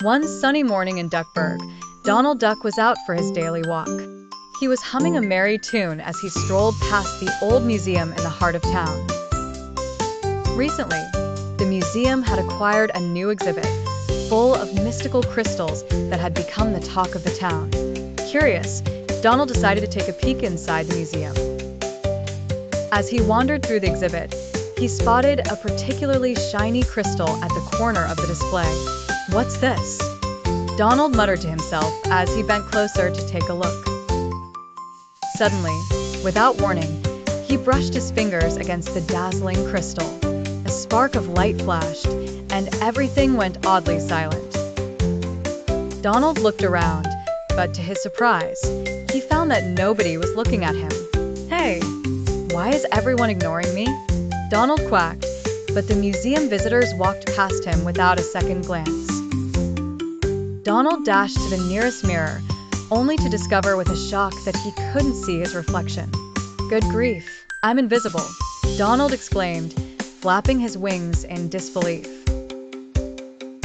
One sunny morning in Duckburg, Donald Duck was out for his daily walk. He was humming a merry tune as he strolled past the old museum in the heart of town. Recently, the museum had acquired a new exhibit, full of mystical crystals that had become the talk of the town. Curious, Donald decided to take a peek inside the museum. As he wandered through the exhibit, he spotted a particularly shiny crystal at the corner of the display. "What's this?" Donald muttered to himself as he bent closer to take a look. Suddenly, without warning, he brushed his fingers against the dazzling crystal. A spark of light flashed, and everything went oddly silent. Donald looked around, but to his surprise, he found that nobody was looking at him. "Hey, why is everyone ignoring me?" Donald quacked, but the museum visitors walked past him without a second glance. Donald dashed to the nearest mirror, only to discover with a shock that he couldn't see his reflection. "Good grief, I'm invisible," Donald exclaimed, flapping his wings in disbelief.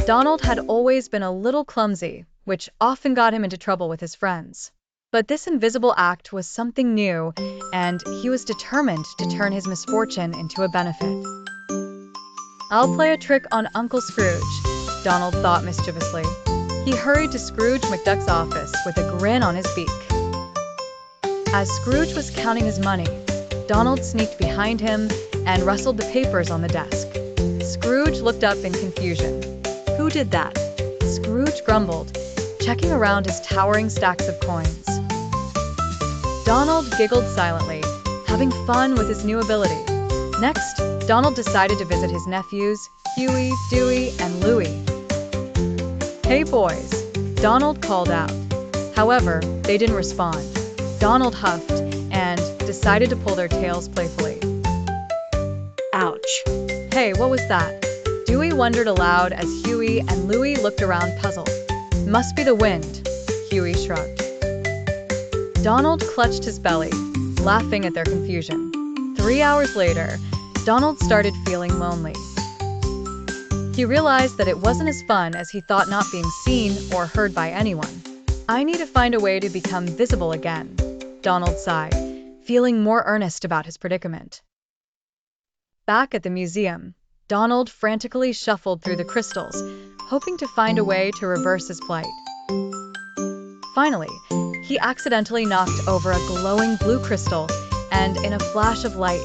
Donald had always been a little clumsy, which often got him into trouble with his friends. But this invisible act was something new, and he was determined to turn his misfortune into a benefit. "I'll play a trick on Uncle Scrooge," Donald thought mischievously. He hurried to Scrooge McDuck's office with a grin on his beak. As Scrooge was counting his money, Donald sneaked behind him and rustled the papers on the desk. Scrooge looked up in confusion. "Who did that?" Scrooge grumbled, checking around his towering stacks of coins. Donald giggled silently, having fun with his new ability. Next, Donald decided to visit his nephews, Huey, Dewey, and Louie. "Hey boys," Donald called out. However, they didn't respond. Donald huffed and decided to pull their tails playfully. "Ouch. Hey, what was that?" Dewey wondered aloud as Huey and Louie looked around puzzled. "Must be the wind," Huey shrugged. Donald clutched his belly, laughing at their confusion. 3 hours later, Donald started feeling lonely. He realized that it wasn't as fun as he thought not being seen or heard by anyone. "I need to find a way to become visible again," Donald sighed, feeling more earnest about his predicament. Back at the museum, Donald frantically shuffled through the crystals, hoping to find a way to reverse his plight. Finally, he accidentally knocked over a glowing blue crystal, and in a flash of light,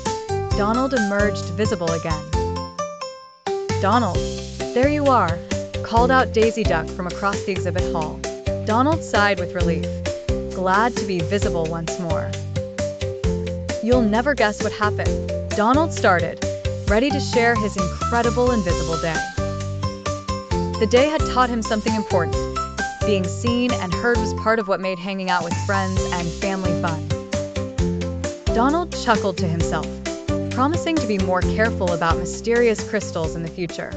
Donald emerged visible again. "Donald, there you are," called out Daisy Duck from across the exhibit hall. Donald sighed with relief, glad to be visible once more. "You'll never guess what happened," Donald started, ready to share his incredible invisible day. The day had taught him something important. Being seen and heard was part of what made hanging out with friends and family fun. Donald chuckled to himself, promising to be more careful about mysterious crystals in the future.